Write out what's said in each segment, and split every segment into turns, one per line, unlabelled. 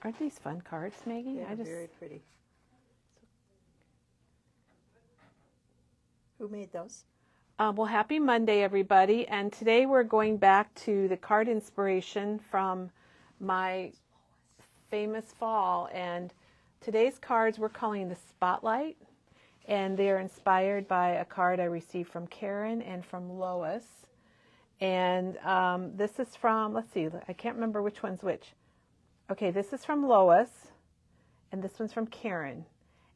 Aren't these fun cards, Maggie?
Yeah, very pretty. Who made those?
Well, happy Monday, everybody. And today we're going back to the card inspiration from my famous fall. And today's cards we're calling the Spotlight. And they're inspired by a card I received from Karen and from Lois. And this is from, let's see, I can't remember which one's which. Okay, this is from Lois, and this one's from Karen.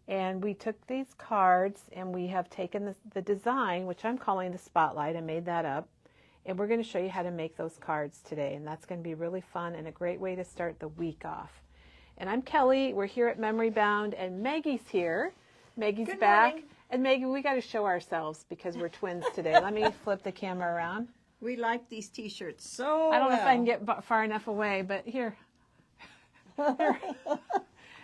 And we took these cards, and we have taken the design, which I'm calling the Spotlight. I made that up. And we're going to show you how to make those cards today. And that's going to be really fun and a great way to start the week off. And I'm Kelly. We're here at Memory Bound, and Maggie's here. Maggie's
Good
back.
morning.
And Maggie, we got to show ourselves because we're twins today. Let me flip the camera around.
We like these T-shirts so
I don't know if I can get far enough away, but here.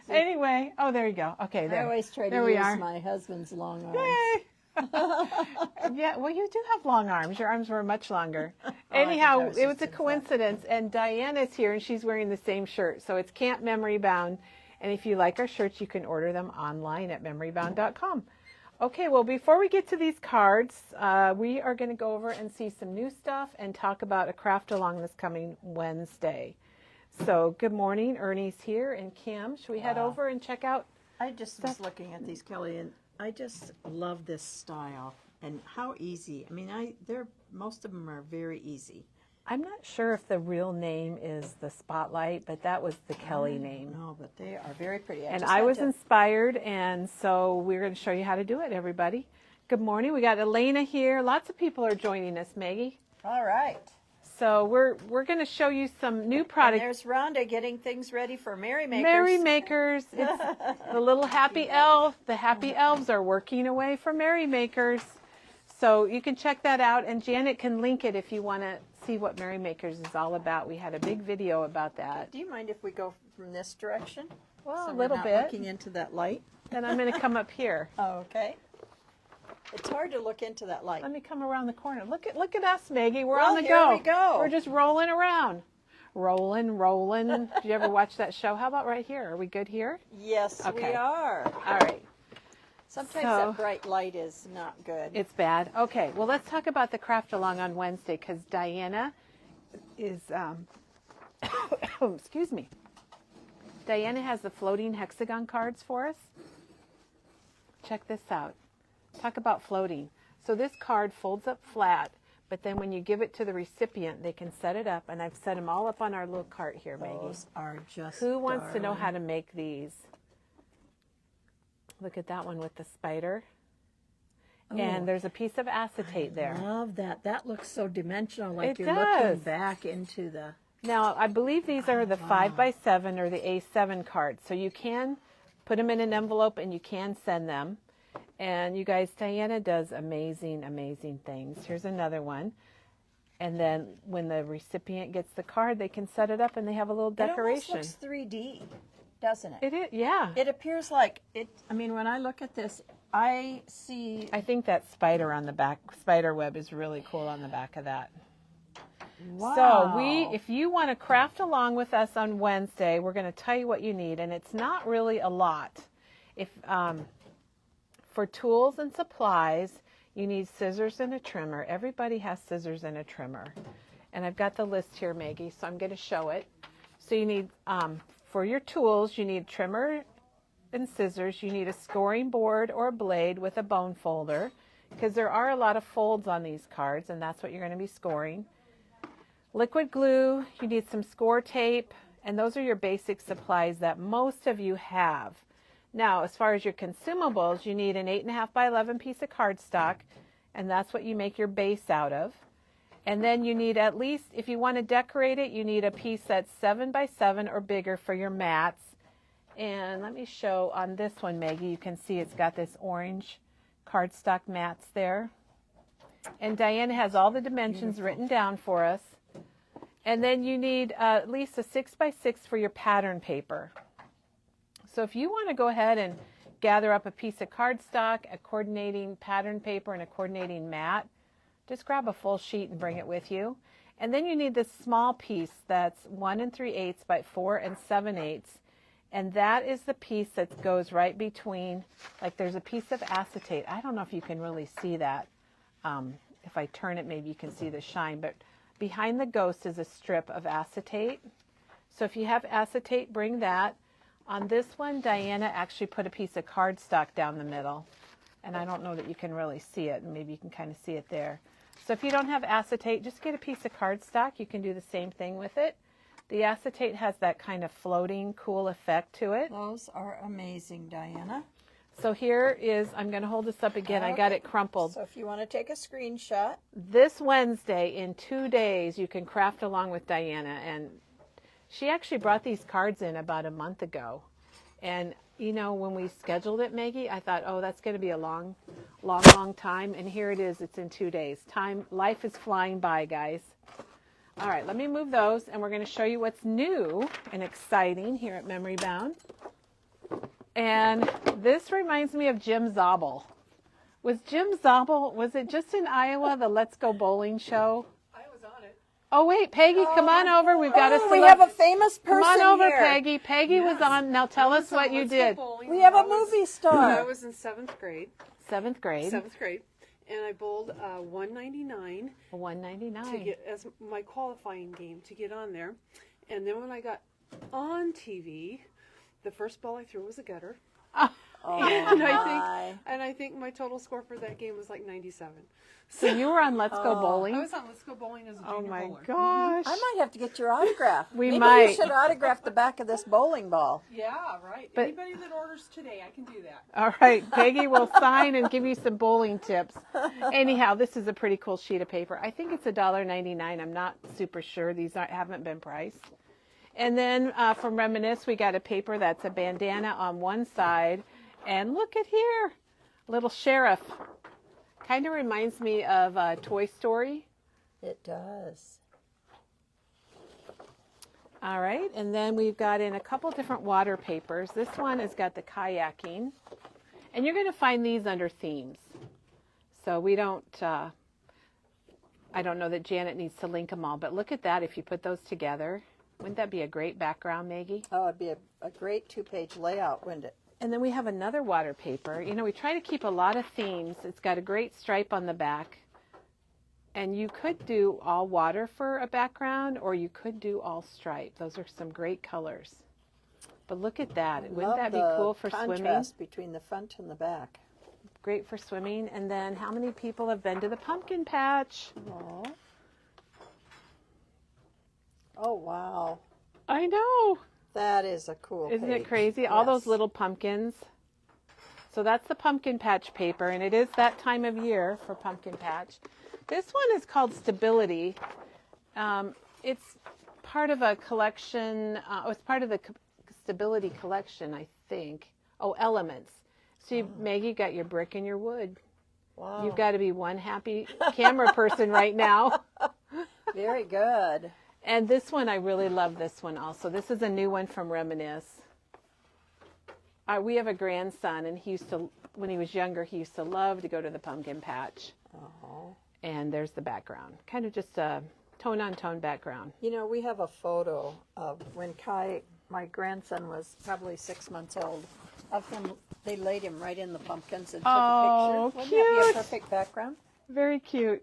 Anyway, oh, there you go. Okay, there.
I always try to
there we
use
are.
my husband's long arms.
Yay! Yeah, well, you do have long arms. Your arms were much longer. Anyhow, it was a coincidence, and Diana's here, and she's wearing the same shirt. So it's Camp Memory Bound, and if you like our shirts, you can order them online at memorybound.com. Okay, well, before we get to these cards, we are going to go over and see some new stuff and talk about a craft along this coming Wednesday. So, good morning. Ernie's here, and Kim. Should we head over and check out?
I just was looking at these, Kelly, and I just love this style and how easy. I mean, most of them are very easy.
I'm not sure if the real name is the Spotlight, but that was the Kelly name.
No, but they are very pretty.
And I was inspired, and so we're going to show you how to do it, everybody. Good morning. We got Elena here. Lots of people are joining us, Maggie.
All right.
So we're going to show you some new products.
And there's Rhonda getting things ready for Merry Makers.
Merry Makers. It's the little happy elf. The happy elves are working away for Merry Makers. So you can check that out, and Janet can link it if you want to see what Merry Makers is all about. We had a big video about that.
Do you mind if we go from this direction?
Well,
so
a little
we're not
bit.
looking into that light.
Then I'm going to come up here.
Oh, okay. It's hard to look into that light.
Let me come around the corner. Look at us, Maggie. We're
Well,
on the
here
go.
we go.
We're just rolling around. Rolling. Did you ever watch that show? How about right here? Are we good here?
Yes,
Okay.
we are.
All right.
Sometimes
So-
that bright light is not good.
It's bad. Okay. Well, let's talk about the craft along on Wednesday because Diana is, excuse me. Diana has the floating hexagon cards for us. Check this out. Talk about floating. So this card folds up flat, but then when you give it to the recipient, they can set it up, and I've set them all up on our little cart here, Maggie.
Those are just
Who wants to know
darling.
how to make these? Look at that one with the spider.
Oh.
And there's a piece of acetate there.
I love that. That looks so dimensional, like
It
you're
does.
looking back into the...
Now, I believe these are the 5x7 or the A7 cards. So you can put them in an envelope and you can send them. And you guys, Diana does amazing, amazing things. Here's another one. And then when the recipient gets the card, they can set it up and they have a little decoration.
It almost looks 3D, doesn't it?
It is, yeah.
It appears like it. I mean, when I look at this, I see.
I think that spider on the back, spider web is really cool on the back of that.
Wow.
So if you want to craft along with us on Wednesday, we're going to tell you what you need, and it's not really a lot. For tools and supplies, you need scissors and a trimmer. Everybody has scissors and a trimmer. And I've got the list here, Maggie, so I'm going to show it. So you need, for your tools, you need trimmer and scissors. You need a scoring board or a blade with a bone folder, because there are a lot of folds on these cards, and that's what you're going to be scoring. Liquid glue, you need some score tape, and those are your basic supplies that most of you have. Now, as far as your consumables, you need an 8.5 by 11 piece of cardstock, and that's what you make your base out of. And then you need at least, if you want to decorate it, you need a piece that's 7 by 7 or bigger for your mats. And let me show on this one, Maggie, you can see it's got this orange cardstock mats there. And Diana has all the dimensions written down for us. And then you need at least a 6 by 6 for your pattern paper. So if you want to go ahead and gather up a piece of cardstock, a coordinating pattern paper, and a coordinating mat, just grab a full sheet and bring it with you. And then you need this small piece that's 1 3/8 by 4 7/8. And that is the piece that goes right between, like there's a piece of acetate. I don't know if you can really see that. If I turn it, maybe you can see the shine. But behind the ghost is a strip of acetate. So if you have acetate, bring that. On this one, Diana actually put a piece of cardstock down the middle. And I don't know that you can really see it. Maybe you can kind of see it there. So if you don't have acetate, just get a piece of cardstock. You can do the same thing with it. The acetate has that kind of floating, cool effect to it.
Those are amazing, Diana.
So here is, I'm going to hold this up again. I got it crumpled.
So if you want to take a screenshot.
This Wednesday, in 2 days, you can craft along with Diana. And she actually brought these cards in about a month ago. And, you know, when we scheduled it, Maggie, I thought, oh, that's going to be a long time. And here it is. It's in 2 days. Life is flying by, guys. All right, let me move those, and we're going to show you what's new and exciting here at Memory Bound. And this reminds me of Jim Zabel. Was it just in Iowa, the Let's Go Bowling show?
I was on it.
Oh, wait, Peggy, come on over. We've got
we have a famous person
Come on over,
here.
Peggy. Peggy was on. Now tell us what you did.
We have a movie
I
star.
was in 7th grade.
7th grade.
7th grade. And I bowled 199
199.
to get as my qualifying game to get on there. And then when I got on TV, the first ball I threw was a gutter.
Oh,
and I think my total score for that game was like 97.
So you were on Let's Go Bowling?
I was on Let's Go Bowling as a junior
Oh my
bowler.
gosh.
I might have to get your autograph.
We
Maybe
might.
you should autograph the back of this bowling ball.
Yeah, right.
But-
Anybody that orders today, I can do that.
All right, Peggy will sign and give you some bowling tips. Anyhow, this is a pretty cool sheet of paper. I think it's $1.99. I'm not super sure. These haven't been priced. And then from Reminisce, we got a paper that's a bandana on one side. And look at here, little sheriff. Kind of reminds me of Toy Story.
It does.
All right, and then we've got in a couple different water papers. This one has got the kayaking. And you're going to find these under themes. So we don't, I don't know that Janet needs to link them all, but look at that if you put those together. Wouldn't that be a great background, Maggie?
Oh, it'd be a great 2-page layout, wouldn't it?
And then we have another water paper. You know, we try to keep a lot of themes. It's got a great stripe on the back. And you could do all water for a background, or you could do all stripe. Those are some great colors. But look at that. Wouldn't that be cool for swimming?
Contrast between the front and the back.
Great for swimming. And then how many people have been to the pumpkin patch?
Aww. Oh, wow.
I know.
That is a cool
Isn't
page.
it crazy? All those
Yes.
little pumpkins. So that's the pumpkin patch paper, and it is that time of year for pumpkin patch. This one is called Stability. It's part of a collection. It's part of the Stability collection, I think. Oh, Elements. So Maggie, got your brick and your wood.
Wow.
You've got to be one happy camera person right now.
Very good.
And this one, I really love this one also. This is a new one from Reminisce. We have a grandson, and he used to, when he was younger, he used to love to go to the pumpkin patch.
Oh.
And there's the background. Kind of just a tone-on-tone background.
You know, we have a photo of when Kai, my grandson, was probably 6 months old, of him. They laid him right in the pumpkins and took a picture. Wouldn't that be
cute.
a perfect background?
Very cute.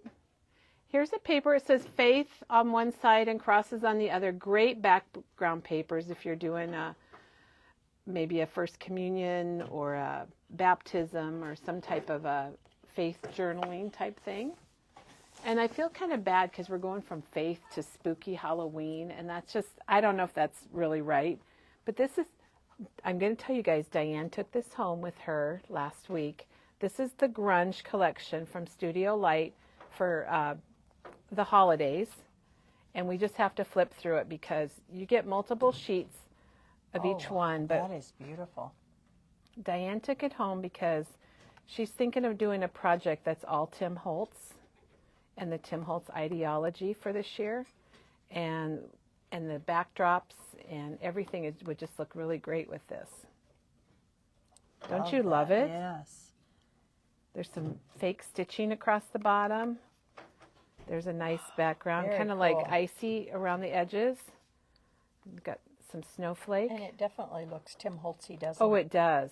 Here's a paper. It says Faith on one side and Crosses on the other. Great background papers if you're doing maybe a First Communion or a baptism or some type of a faith journaling type thing. And I feel kind of bad because we're going from faith to spooky Halloween. And that's just, I don't know if that's really right. But this is, I'm going to tell you guys, Diane took this home with her last week. This is the Grunge collection from Studio Light for the holidays, and we just have to flip through it because you get multiple sheets of each one. But
that is beautiful.
Diane took it home because she's thinking of doing a project that's all Tim Holtz and the Tim Holtz ideology for this year, and the backdrops and everything would just look really great with this. Don't you love it?
Yes.
There's some fake stitching across the bottom. There's a nice background,
Very
kind of like
cool.
icy around the edges. We've got some snowflake.
And it definitely looks Tim Holtzy, doesn't
Oh,
it?
it does.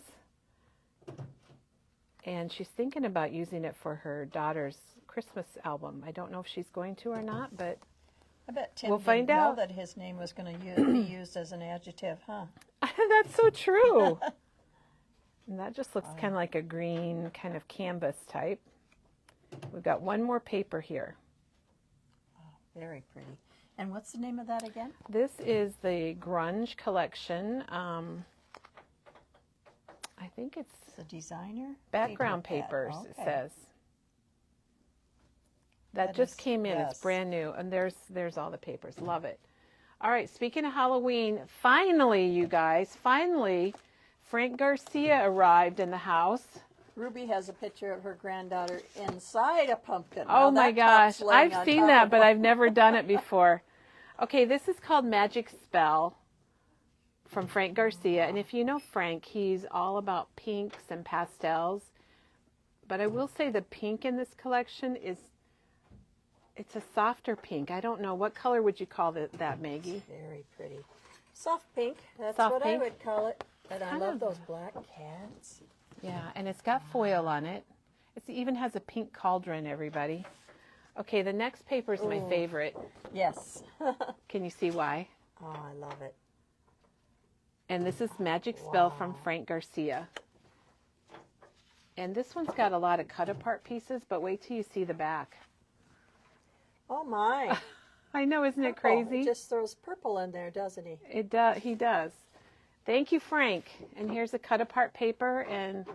And she's thinking about using it for her daughter's Christmas album. I don't know if she's going to or not, but
I bet Tim
we'll find
didn't know
out.
that his name was going to be used as an adjective, huh?
That's so true. And that just looks kind of like a green kind of canvas type. We've got one more paper here.
Very pretty. And what's the name of that again?
This is the Grunge collection. I think it's
The designer?
background
Paper pad.
papers, it
Okay.
says. That
That
just
is-
came in. It's
yes.
brand new. And there's all the papers. Love it. All right, speaking of Halloween, finally, you guys, Frank Garcia arrived in the house.
Ruby has a picture of her granddaughter inside a pumpkin.
Oh
Now
my
that
gosh,
top's laying
I've
on
seen
top
that,
of
but
one.
I've never done it before. Okay, this is called Magic Spell from Frank Garcia. And if you know Frank, he's all about pinks and pastels. But I will say the pink in this collection it's a softer pink. I don't know. What color would you call that, Maggie?
Very pretty. Soft pink. That's
Soft
what
pink?
I would call it. And I
kind
love
of-
those black cats.
Yeah, and it's got foil on it. It even has a pink cauldron, everybody. Okay, the next paper is my favorite.
Yes.
Can you see why?
Oh, I love it.
And this is Magic Spell from Frank Garcia. And this one's got a lot of cut-apart pieces, but wait till you see the back.
Oh, my.
I know, isn't it
Purple.
crazy?
He just throws purple in there, doesn't he?
It does. He does. Thank you, Frank. And here's a cut-apart paper, and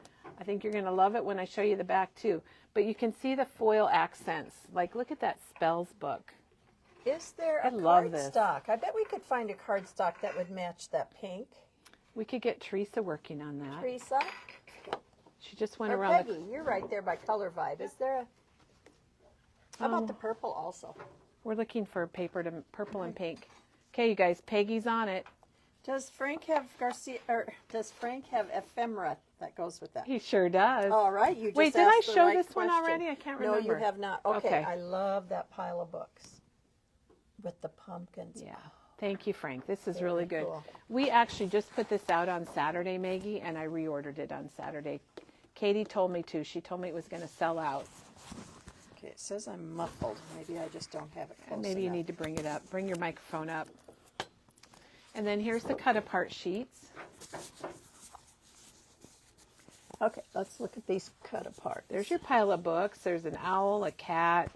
I think you're going to love it when I show you the back, too. But you can see the foil accents. Like, look at that spells book.
Is there
I
a
love this.
cardstock? I bet we could find a cardstock that would match that pink.
We could get Teresa working on that.
Teresa?
She just went
Or
around
Peggy, you're right there by Color Vibe. Is there a... How about the purple also?
We're looking for paper to purple and pink. Okay, you guys, Peggy's on it.
Does Frank have does Frank have ephemera that goes with that?
He sure does.
All right, you just
Wait, did I
asked the
show
right
this one
question.
already? I can't
No,
remember.
you have not. Okay,
Okay.
I love that pile of books with the pumpkins.
Yeah. Thank you, Frank. This is really good.
cool.
We actually just put this out on Saturday, Maggie, and I reordered it on Saturday. Katie told me to. She told me it was going to sell out.
Okay, it says I'm muffled. Maybe I just don't have it close
Maybe you
enough.
need to bring it up. Bring your microphone up. And then here's the cut-apart sheets.
Okay, let's look at these cut apart.
There's your pile of books. There's an owl, a cat,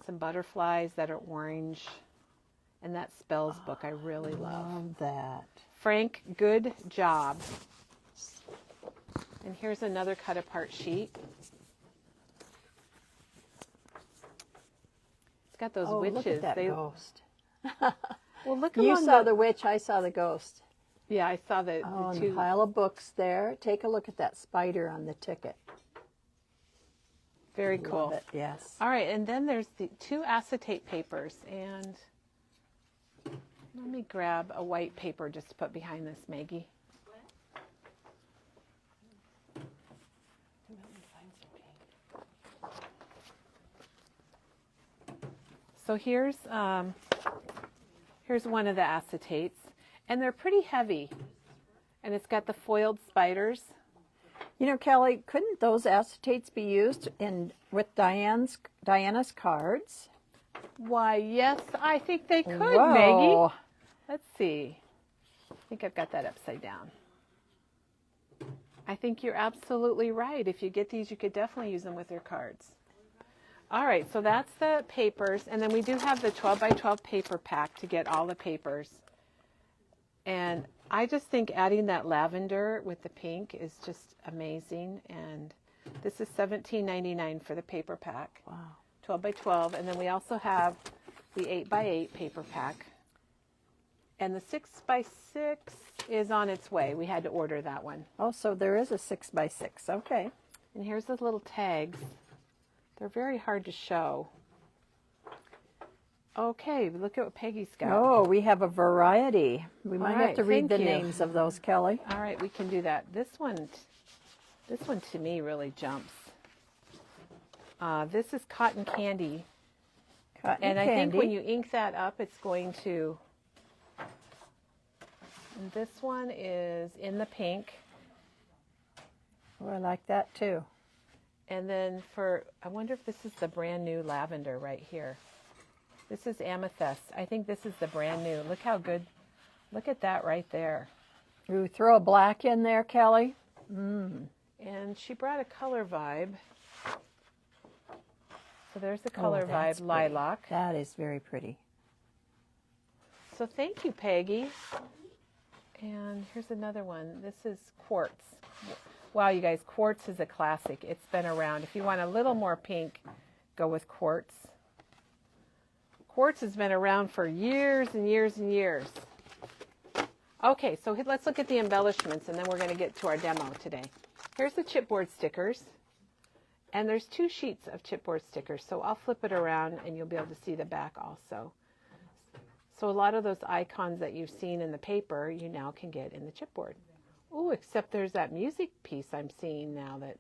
some butterflies that are orange, and that spells book I really love.
Love that.
Frank, good job. And here's another cut-apart sheet. It's got those
Oh,
witches.
look at that ghost.
Well, look
You
along
saw the witch, I saw the ghost.
Yeah, I saw the
Oh, and
two.
the pile of books there. Take a look at that spider on the ticket.
Very cool.
Love it, yes.
All right, and then there's the two acetate papers, and let me grab a white paper just to put behind this, Maggie. So here's one of the acetates, and they're pretty heavy, and it's got the foiled spiders.
You know, Kelly, couldn't those acetates be used with Diana's cards?
Why, yes, I think they could,
Whoa.
Maggie. Let's see. I think I've got that upside down. I think you're absolutely right. If you get these, you could definitely use them with your cards. All right, so that's the papers. And then we do have the 12 by 12 paper pack to get all the papers. And I just think adding that lavender with the pink is just amazing. And this is $17.99 for the paper pack.
Wow.
12 by 12. And then we also have the 8 by 8 paper pack. And the 6 by 6 is on its way. We had to order that one.
Oh, so there is a 6x6. Okay.
And here's the little tags. They're very hard to show. Okay, look at what Peggy's got.
Oh, we have a variety. We might
right,
have to read
thank
the
you.
names of those, Kelly.
All right, we can do that. This one to me really jumps. This is cotton candy.
Cotton
And I
candy.
think when you ink that up, it's going to And this one is in the pink.
Oh, I like that too.
And then I wonder if this is the brand new lavender right here. This is amethyst. I think this is the brand new. Look how good. Look at that right there.
You throw a black in there, Kelly.
And she brought a color vibe. So there's the color
that's
vibe,
pretty.
lilac.
That is very pretty.
So thank you, Peggy. And here's another one. This is quartz. Wow, you guys, quartz is a classic. It's been around. If you want a little more pink, go with quartz. Quartz has been around for years and years and years. Okay, so let's look at the embellishments, and then we're going to get to our demo today. Here's the chipboard stickers. And there's 2 sheets of chipboard stickers, so I'll flip it around, and you'll be able to see the back also. So a lot of those icons that you've seen in the paper, you now can get in the chipboard. Oh, except there's that music piece I'm seeing now that.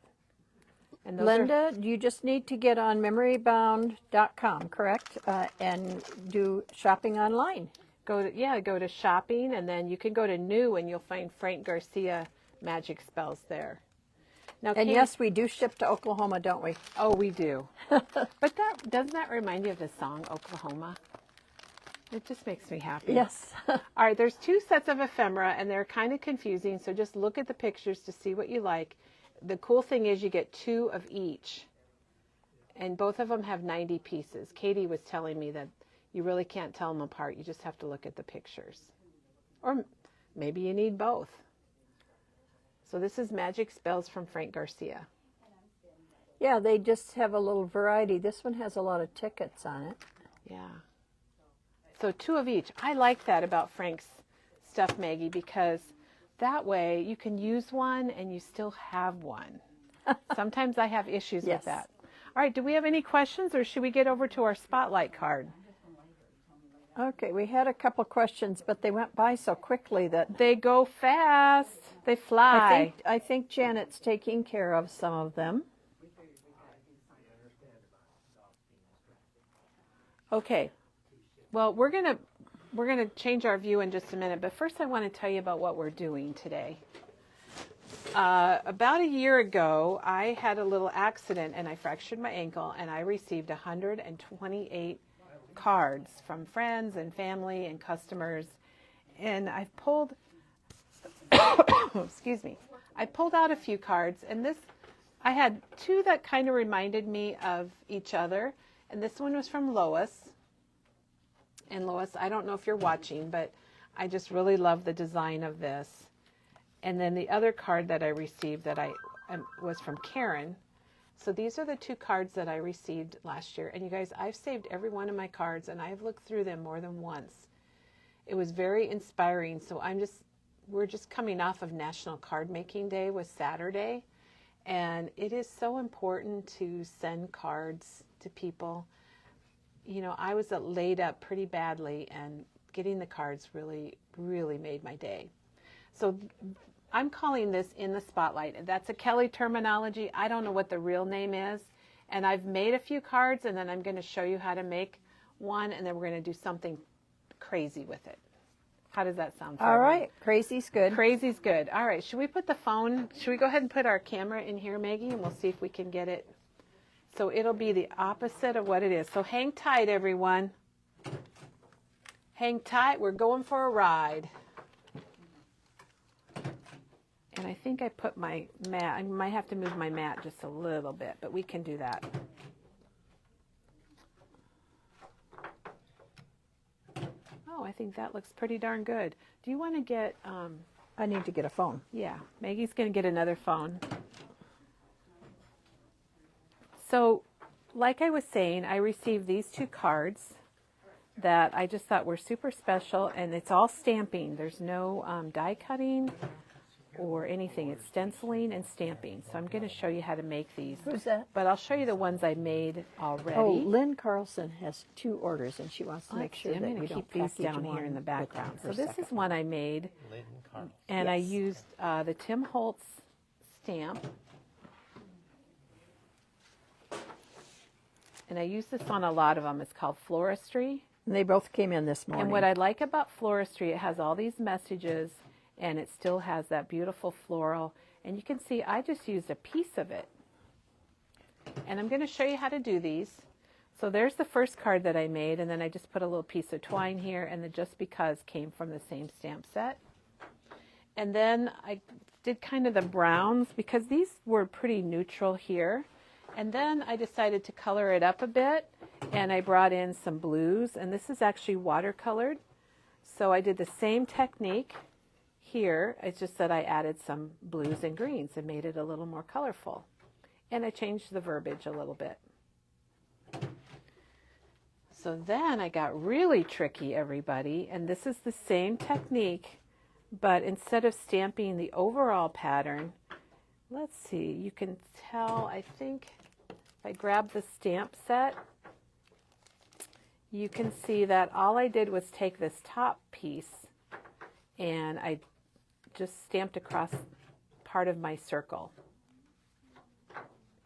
And those
Linda, you just need to get on memorybound.com, correct? And do shopping online.
go to shopping, and then you can go to new, and you'll find Frank Garcia magic spells there. Now,
And
Kate,
yes, we do ship to Oklahoma, don't we?
oh, we do. But doesn't that remind you of the song Oklahoma? It just makes me happy.
Yes.
All right, there's 2 sets of ephemera, and they're kind of confusing, so just look at the pictures to see what you like. The cool thing is you get 2 of each, and both of them have 90 pieces. Katie was telling me that you really can't tell them apart. You just have to look at the pictures. Or maybe you need both. So this is Magic Spells from Frank Garcia.
Yeah, they just have a little variety. This one has a lot of tickets on it.
Yeah. So 2 of each. I like that about Frank's stuff, Maggie, because that way you can use one and you still have one. Sometimes I have issues
Yes.
with that. All right, do we have any questions, or should we get over to our spotlight card?
Okay, we had a couple questions, but they went by so quickly that
They go fast. They fly.
I think Janet's taking care of some of them.
Okay. Well, we're gonna change our view in just a minute, but first I want to tell you about what we're doing today. About a year ago, I had a little accident and I fractured my ankle, and I received 128 cards from friends and family and customers, and I've pulled excuse me, I pulled out a few cards, and I had 2 that kind of reminded me of each other, and this one was from Lois. And Lois, I don't know if you're watching, but I just really love the design of this. And then the other card that I received was from Karen. So these are the 2 cards that I received last year. And you guys, I've saved every one of my cards, and I've looked through them more than once. It was very inspiring. So we're just coming off of National Card Making Day was Saturday. And it is so important to send cards to people. You know, I was laid up pretty badly, and getting the cards really, really made my day. So I'm calling this In the Spotlight. That's a Kelly terminology. I don't know what the real name is. And I've made a few cards, and then I'm going to show you how to make one, and then we're going to do something crazy with it. How does that sound?
All right. Crazy's good.
Crazy's good. All right. Should we go ahead and put our camera in here, Maggie, and we'll see if we can get it. So it'll be the opposite of what it is. So hang tight, everyone. Hang tight. We're going for a ride. And I think I put my mat. I might have to move my mat just a little bit, but we can do that. Oh, I think that looks pretty darn good. Do you want to get...
I need to get a phone.
Yeah, Maggie's going to get another phone. So, like I was saying, I received these 2 cards that I just thought were super special, and it's all stamping. There's no die cutting or anything. It's stenciling and stamping. So I'm going to show you how to make these.
Who's that?
But I'll show you the ones I made already.
Oh, Lynn Carlson has 2 orders, and she wants to make sure
I'm
that
going
we
to
don't
keep these
package
down
one
here in the
with
background.
her
So this
second
is one I made, and I
Yes.
used the Tim Holtz stamp. And I use this on a lot of them. It's called Floristry.
And they both came in this morning.
And what I like about floristry, it has all these messages, and it still has that beautiful floral. And you can see I just used a piece of it. And I'm going to show you how to do these. So there's the first card that I made, and then I just put a little piece of twine here, and the Just Because came from the same stamp set. And then I did kind of the browns, because these were pretty neutral here. And then I decided to color it up a bit, and I brought in some blues, and this is actually watercolored. So I did the same technique here. It's just that I added some blues and greens and made it a little more colorful. And I changed the verbiage a little bit. So then I got really tricky, everybody, and this is the same technique, but instead of stamping the overall pattern, let's see, you can tell, I think, if I grab the stamp set, you can see that all I did was take this top piece and I just stamped across part of my circle.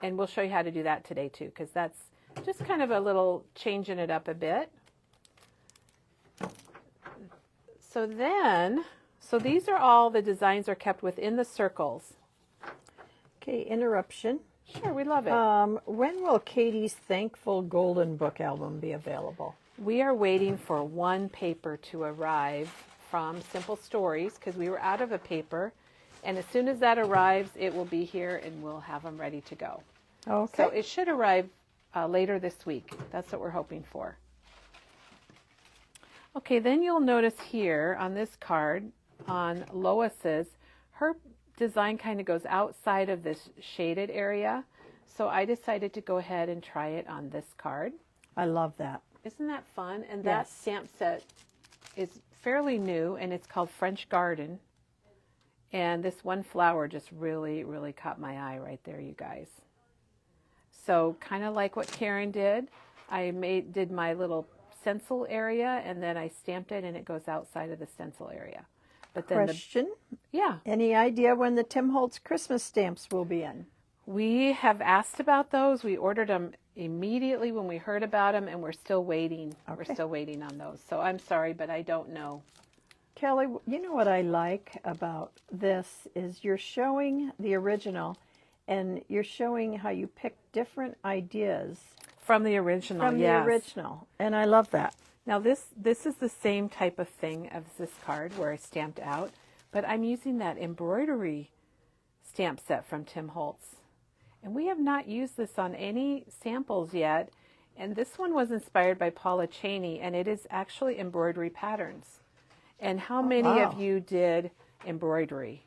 And we'll show you how to do that today too, because that's just kind of a little changing it up a bit. So these are all the designs are kept within the circles.
Okay, interruption.
Sure, we love it.
When will Katie's Thankful Golden Book album be available?
We are waiting for one paper to arrive from Simple Stories because we were out of a paper. And as soon as that arrives, it will be here and we'll have them ready to go.
Okay.
So it should arrive later this week. That's what we're hoping for. Okay, then you'll notice here on this card, on Lois's, her design kind of goes outside of this shaded area. So I decided to go ahead and try it on this card.
I love that.
Isn't that fun? And
Yes.
that stamp set is fairly new, and it's called French Garden. And this one flower just really, really caught my eye right there, you guys. So kind of like what Karen did, I did my little stencil area, and then I stamped it, and it goes outside of the stencil area. But then
Question?
Yeah.
Any idea when the Tim Holtz Christmas stamps will be in?
We have asked about those. We ordered them immediately when we heard about them, and we're still waiting.
Okay.
We're still waiting on those. So I'm sorry, but I don't know.
Kelly, you know what I like about this is you're showing the original, and you're showing how you pick different ideas
From the original,
from
yes.
the original, and I love that.
Now this is the same type of thing as this card where I stamped out, but I'm using that embroidery stamp set from Tim Holtz. And we have not used this on any samples yet. And this one was inspired by Paula Cheney, and it is actually embroidery patterns. And how many of you did embroidery?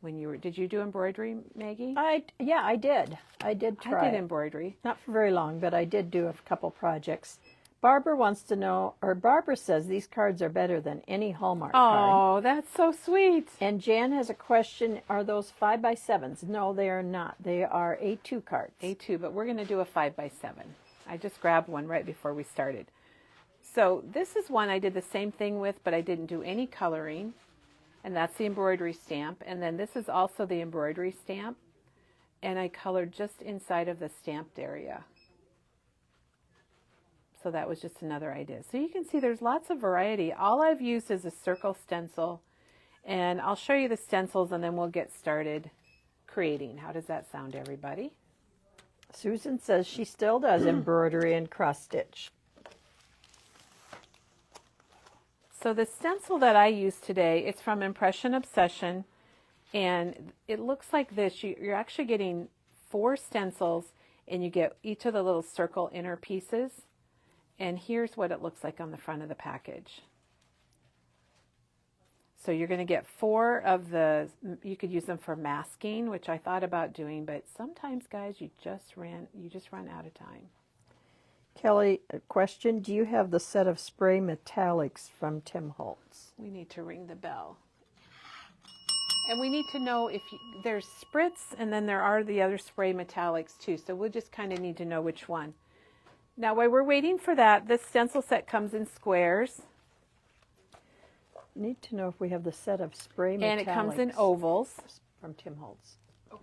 Did you do embroidery, Maggie?
Yeah, I did. I did try.
I did embroidery.
Not for very long, but I did do a couple projects. Barbara wants to know, or Barbara says these cards are better than any Hallmark card.
Oh, that's so sweet.
And Jan has a question, are those 5x7s? No, they are not. They are A2 cards.
A2, but we're going to do a 5x7. I just grabbed one right before we started. So this is one I did the same thing with, but I didn't do any coloring. And that's the embroidery stamp. And then this is also the embroidery stamp. And I colored just inside of the stamped area. So that was just another idea. So you can see there's lots of variety. All I've used is a circle stencil. And I'll show you the stencils and then we'll get started creating. How does that sound, everybody?
Susan says she still does embroidery and cross stitch.
So the stencil that I used today, it's from Impression Obsession, and it looks like this. You're actually getting 4 stencils, and you get each of the little circle inner pieces. And here's what it looks like on the front of the package. So you're going to get 4 of the, you could use them for masking, which I thought about doing, but sometimes, guys, you just run out of time.
Kelly, a question, do you have the set of spray metallics from Tim Holtz?
We need to ring the bell. And we need to know if there's spritz and then there are the other spray metallics too. So we'll just kind of need to know which one. Now while we're waiting for that, this stencil set comes in squares.
Need to know if we have the set of spray metallics.
And it comes in ovals.
From Tim Holtz.
Okay.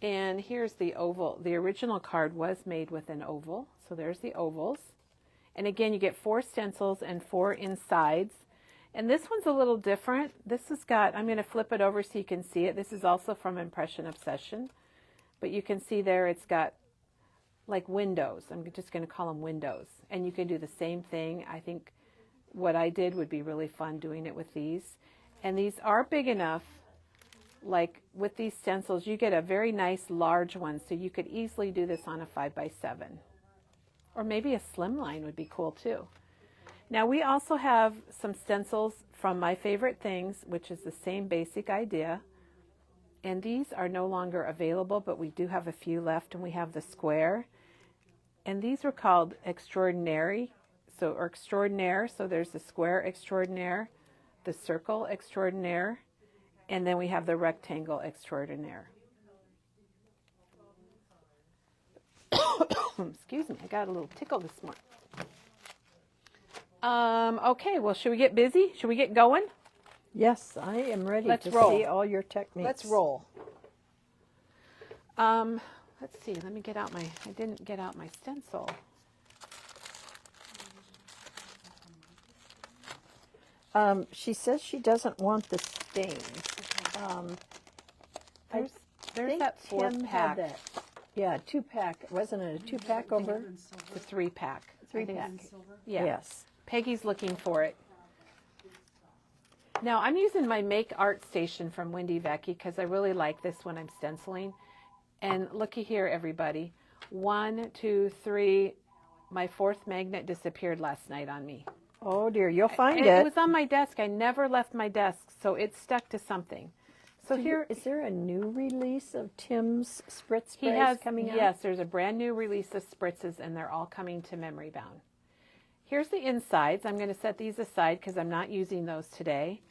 And here's the oval. The original card was made with an oval. So there's the ovals. And again, you get 4 stencils and 4 insides. And this one's a little different. This has got, I'm going to flip it over so you can see it. This is also from Impression Obsession. But you can see there it's got like windows. I'm just going to call them windows. And you can do the same thing. I think what I did would be really fun doing it with these. And these are big enough, like with these stencils, you get a very nice large one. So you could easily do this on a 5x7. Or maybe a slimline would be cool too. Now we also have some stencils from My Favorite Things, which is the same basic idea. And these are no longer available, but we do have a few left, and we have the square. And these were called Extraordinary, or Extraordinaire. So there's the square Extraordinaire, the circle Extraordinaire, and then we have the rectangle Extraordinaire. Excuse me, I got a little tickle this morning. Okay, well, should we get busy? Should we get going?
Yes, I am ready
Let's
to
roll.
see all your techniques.
Let's roll. Let's see, let me get out I didn't get out my stencil.
She says she doesn't want the stains.
There's that 4-pack.
That. Yeah, 2-pack. Wasn't it a 2-pack over?
The 3-pack.
3-pack.
Yeah.
Yes.
Peggy's looking for it. Now, I'm using my Make Art Station from Wendy Vecchi because I really like this when I'm stenciling. And looky here, everybody. 1, 2, 3. My 4th magnet disappeared last night on me.
Oh, dear. You'll find it.
It was on my desk. I never left my desk, so it stuck to something. So here,
is there a new release of Tim's spritz sprays coming out?
Yes, there's a brand new release of spritzes, and they're all coming to Memory Bound. Here's the insides. I'm going to set these aside because I'm not using those today.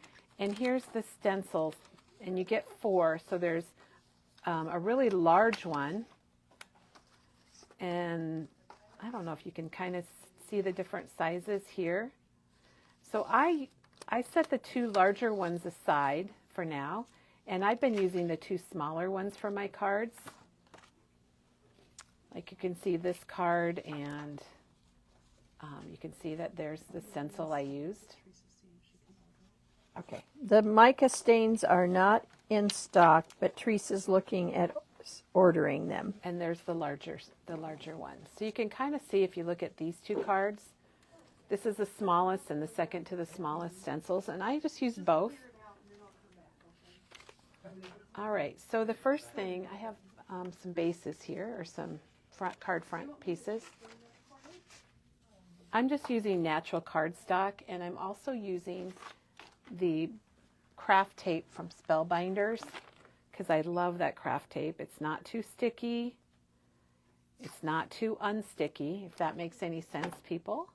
And here's the stencils, and you get 4. So there's a really large one, and I don't know if you can kind of see the different sizes here. So I set the 2 larger ones aside for now. And I've been using the 2 smaller ones for my cards. Like you can see this card, and you can see that there's the stencil I used.
Okay. The mica stains are not in stock, but Teresa's looking at ordering them.
And there's the larger ones. So you can kind of see if you look at these 2 cards. This is the smallest and the second to the smallest stencils, and I just use both. All right, so the first thing, I have some bases here, or some card front pieces. I'm just using natural cardstock, and I'm also using the craft tape from Spellbinders, because I love that craft tape. It's not too sticky. It's not too unsticky, if that makes any sense, people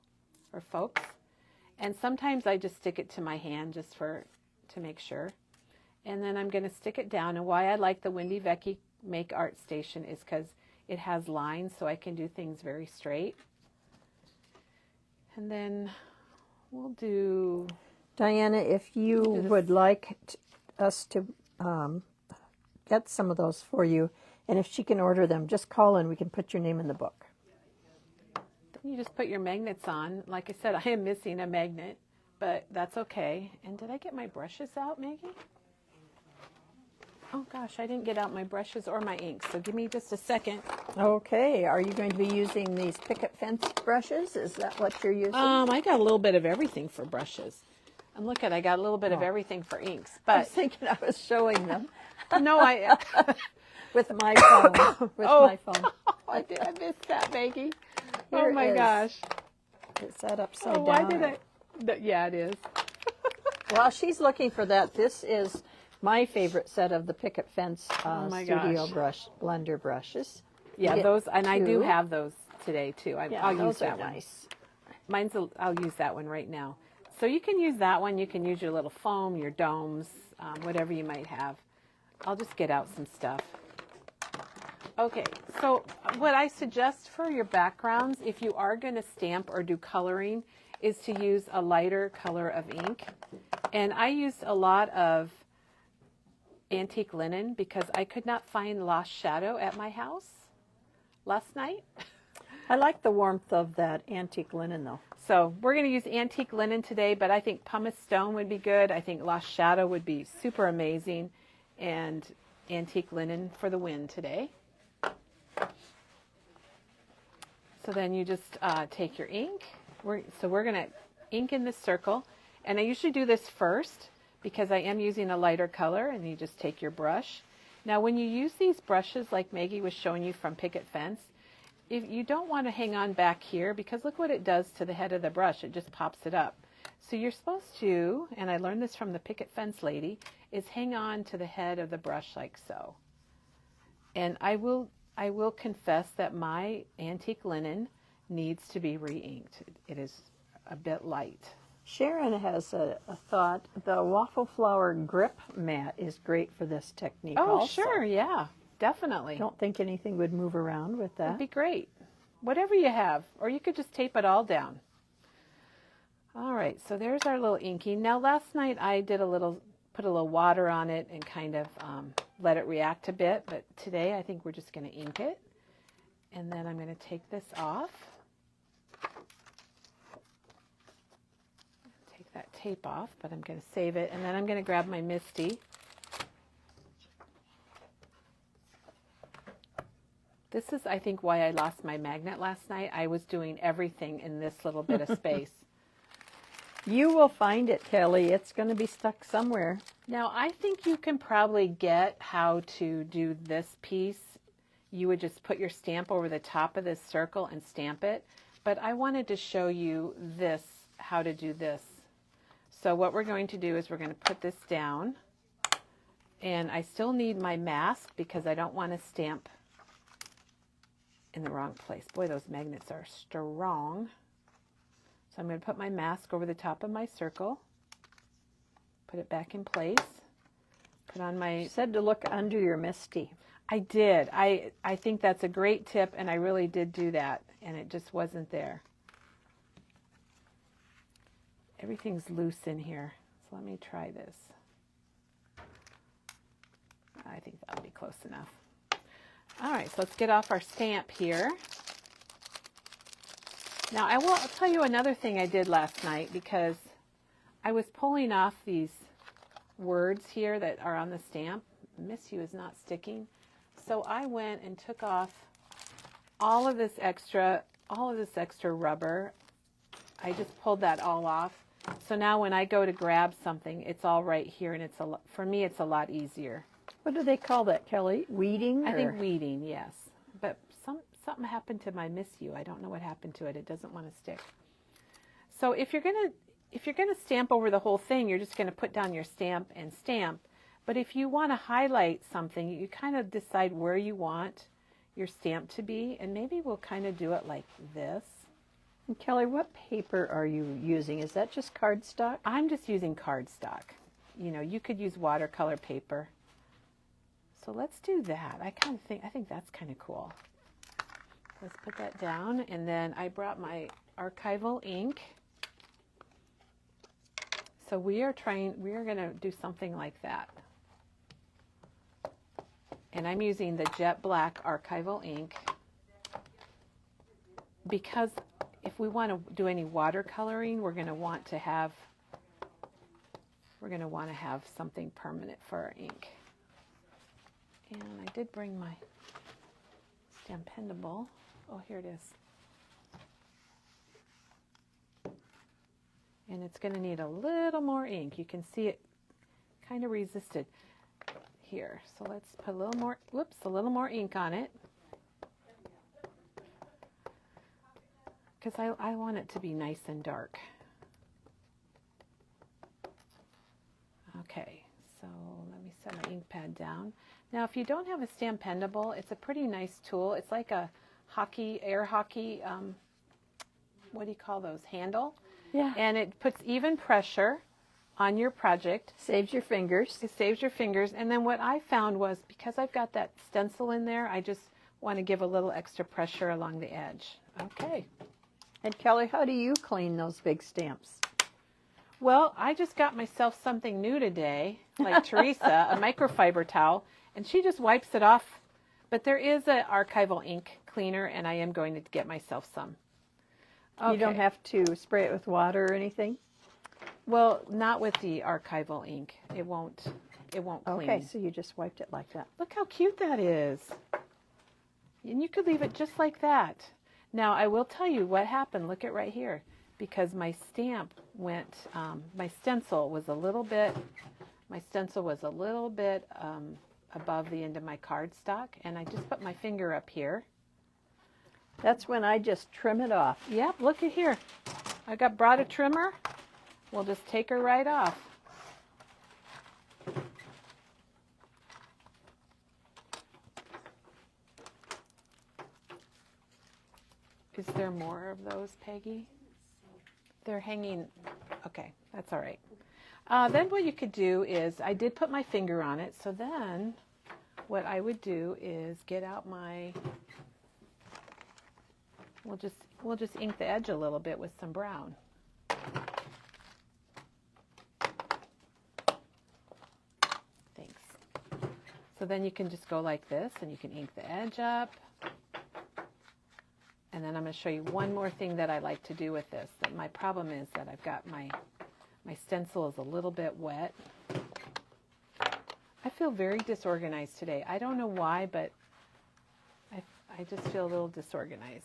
or folks. And sometimes I just stick it to my hand just to make sure. And then I'm going to stick it down. And why I like the Wendy Vecchi Make Art Station is because it has lines, so I can do things very straight. And then we'll do...
Diana, if you would like us to get some of those for you, and if she can order them, just call and we can put your name in the book.
You just put your magnets on. Like I said, I am missing a magnet, but that's okay. And did I get my brushes out, Maggie? Oh gosh, I didn't get out my brushes or my inks, so give me just a second.
Okay, are you going to be using these picket fence brushes? Is that what you're using?
I got a little bit of everything for brushes. And look I got a little bit of everything for inks. But
I was thinking I was showing them.
No, I
with my phone. My phone.
I missed that, Maggie.
Here
Oh my
is.
gosh.
Is that upside down?
Why did yeah, it is.
While she's looking for that, this is my favorite set of the picket fence studio blender brushes.
Yeah, those, and I do have those today too. I'll use that one.
Nice.
I'll use that one right now. So you can use that one. You can use your little foam, your domes, whatever you might have. I'll just get out some stuff. Okay, so what I suggest for your backgrounds, if you are going to stamp or do coloring, is to use a lighter color of ink. And I used a lot of antique linen because I could not find Lost Shadow at my house last night.
I like the warmth of that antique linen, though.
So we're going to use antique linen today, but I think pumice stone would be good. I think lost shadow would be super amazing, and antique linen for the win today. So then you just take your ink. We're going to ink in this circle, and I usually do this first because I am using a lighter color, and you just take your brush. Now when you use these brushes like Maggie was showing you from Picket Fence, if you don't want to hang on back here, because look what it does to the head of the brush, it just pops it up. So you're supposed to, and I learned this from the Picket Fence lady, is hang on to the head of the brush like so. And I will confess that my antique linen needs to be re-inked. It is a bit light.
Sharon has a thought. The waffle flower grip mat is great for this technique.
Oh,
also.
sure, yeah, definitely.
Don't think anything would move around with that.
That'd be great. Whatever you have, or you could just tape it all down. All right, so there's our little inking. Now last night I did put a little water on it and kind of let it react a bit, but today I think we're just going to ink it. And then I'm going to take this off. Take that tape off, but I'm going to save it, and then I'm going to grab my Misty. This is, I think, why I lost my magnet last night. I was doing everything in this little bit of space.
You will find it, Kelly. It's going to be stuck somewhere.
Now, I think you can probably get how to do this piece. You would just put your stamp over the top of this circle and stamp it. But I wanted to show you this, how to do this. So what we're going to do is we're going to put this down. And I still need my mask because I don't want to stamp in the wrong place. Boy, those magnets are strong. So I'm going to put my mask over the top of my circle. Put it back in place. Put on my...
You said to look under your Misty.
I did. I think that's a great tip, and I really did do that, and it just wasn't there. Everything's loose in here, so let me try this. I think that'll be close enough. All right, so let's get off our stamp here. Now, I'll tell you another thing I did last night, because I was pulling off these words here that are on the stamp. Miss you is not sticking. So I went and took off all of this extra rubber. I just pulled that all off. So now when I go to grab something, it's all right here, and for me it's a lot easier.
What do they call that, Kelly? Weeding?
I think weeding, yes. But something happened to my Miss You. I don't know what happened to it. It doesn't want to stick. So if you're gonna stamp over the whole thing, you're just gonna put down your stamp and stamp. But if you want to highlight something, you kind of decide where you want your stamp to be, and maybe we'll kind of do it like this.
And Kelly, what paper are you using? Is that just cardstock?
I'm just using cardstock. You know, you could use watercolor paper. So let's do that. I think that's kind of cool. Let's put that down, and then I brought my archival ink. So we are going to do something like that. And I'm using the jet black archival ink because if we want to do any watercoloring, we're going to want to have something permanent for our ink. And I did bring my Stampendable. Oh, here it is. And it's going to need a little more ink. You can see it kind of resisted here. So let's put a little more ink on it. Because I want it to be nice and dark. Okay, so let me set my ink pad down. Now, if you don't have a Stampendable, it's a pretty nice tool. It's like a air hockey, what do you call those, handle?
Yeah.
And it puts even pressure on your project.
Saves your fingers.
It saves your fingers. And then what I found was, because I've got that stencil in there, I just want to give a little extra pressure along the edge. Okay.
And Kelly, how do you clean those big stamps?
Well, I just got myself something new today, like Teresa, a microfiber towel, and she just wipes it off. But there is an archival ink cleaner, and I am going to get myself some.
You don't
Okay.
have to spray it with water or anything?
Well, not with the archival ink. It won't clean.
Okay, so you just wiped it like that.
Look how cute that is. And you could leave it just like that. Now, I will tell you what happened. Look at right here. Because my stamp went, my stencil was a little bit above the end of my cardstock, and I just put my finger up here.
That's when I just trim it off.
Yep, look at here. I brought a trimmer. We'll just take her right off. Is there more of those, Peggy? They're hanging. Okay, that's all right. Then what you could do is, I did put my finger on it, so then what I would do is get out my, we'll just ink the edge a little bit with some brown. Thanks. So then you can just go like this, and you can ink the edge up. And then I'm going to show you one more thing that I like to do with this. That my problem is that I've got my stencil is a little bit wet. I feel very disorganized today. I don't know why, but I just feel a little disorganized.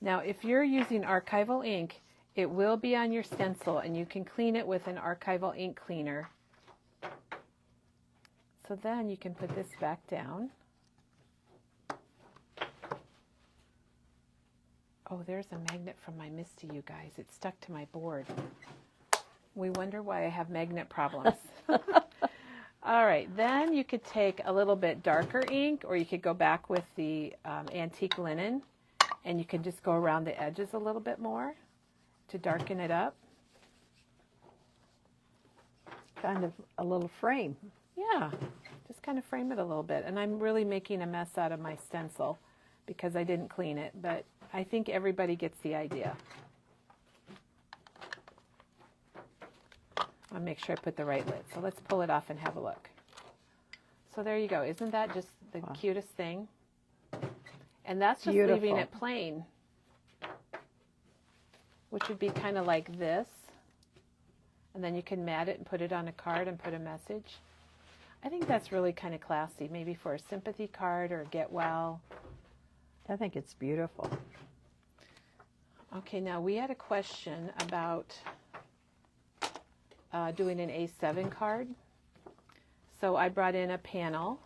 Now, if you're using archival ink, it will be on your stencil, and you can clean it with an archival ink cleaner. So then you can put this back down. Oh, there's a magnet from my Misty, you guys. It stuck to my board. We wonder why I have magnet problems. All right, then you could take a little bit darker ink, or you could go back with the antique linen, and you can just go around the edges a little bit more to darken it up.
Kind of a little frame.
Yeah, just kind of frame it a little bit. And I'm really making a mess out of my stencil because I didn't clean it, but I think everybody gets the idea. I'll make sure I put the right lid. So let's pull it off and have a look. So there you go. Isn't that just the cutest thing? And that's just
Beautiful.
leaving it plain, which would be kind of like this. And then you can mat it and put it on a card and put a message. I think that's really kind of classy, maybe for a sympathy card or a get well.
I think it's beautiful.
Okay, now we had a question about doing an A7 card. So I brought in a panel.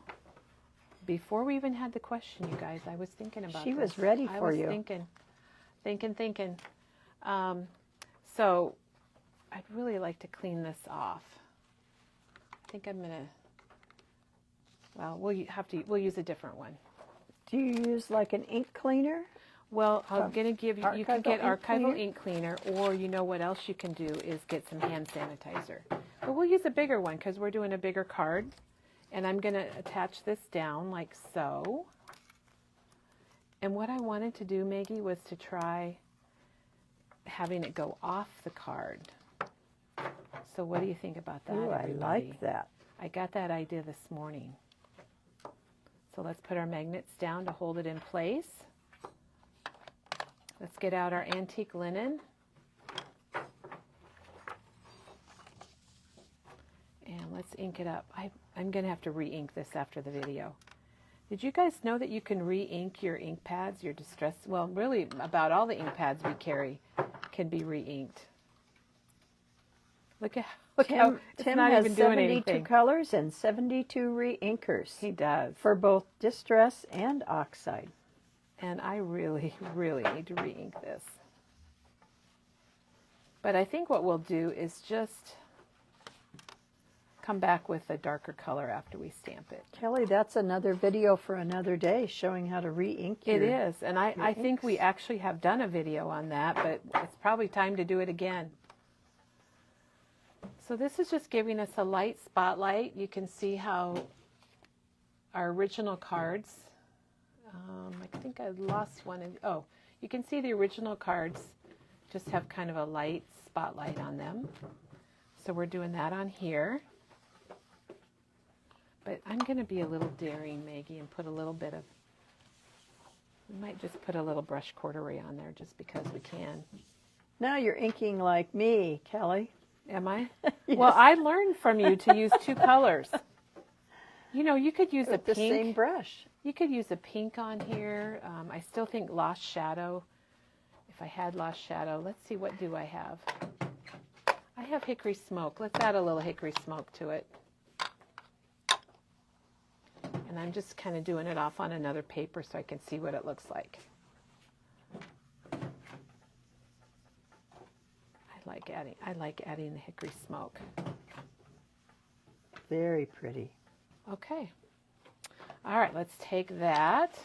Before we even had the question, you guys, I was thinking about
She
this.
was ready for you.
I was thinking. So I'd really like to clean this off. I think I'm gonna. Well, we'll use a different one.
Do you use like an ink cleaner?
Well, I'm going to give you, you can get
Archival ink
archival
cleaner?
ink cleaner, or you know what else you can do is get some hand sanitizer. But we'll use a bigger one because we're doing a bigger card. And I'm going to attach this down like so. And what I wanted to do, Maggie, was to try having it go off the card. So what do you think about that,
Ooh, I
everybody?
like that.
I got that idea this morning. So let's put our magnets down to hold it in place. Let's get out our antique linen. And let's ink it up. I'm going to have to re-ink this after the video. Did you guys know that you can re-ink your ink pads, your distress? Well, really about all the ink pads we carry can be re-inked. Look how it's
Tim
not
has
even doing
72
anything.
colors and 72 re-inkers.
He does.
For both distress and oxide.
And I really, really need to re-ink this. But I think what we'll do is just come back with a darker color after we stamp it.
Kelly, that's another video for another day showing how to re-ink
It
your...
is, and I think we actually have done a video on that, but it's probably time to do it again. So this is just giving us a light spotlight. You can see how our original cards, I think I lost one. Oh, you can see the original cards just have kind of a light spotlight on them. So we're doing that on here. But I'm going to be a little daring, Maggie, and put a little bit of, we might just put a little brush corduroy on there just because we can.
Now you're inking like me, Kelly.
Am I?
Yes.
Well, I learned from you to use two colors. You know, you could use
With
a
the same
pink.
brush.
You could use a pink on here. I still think Lost Shadow. If I had Lost Shadow, let's see, what do I have? I have Hickory Smoke. Let's add a little Hickory Smoke to it. And I'm just kind of doing it off on another paper so I can see what it looks like. I like adding the Hickory Smoke.
Very pretty.
Okay. All right, let's take that.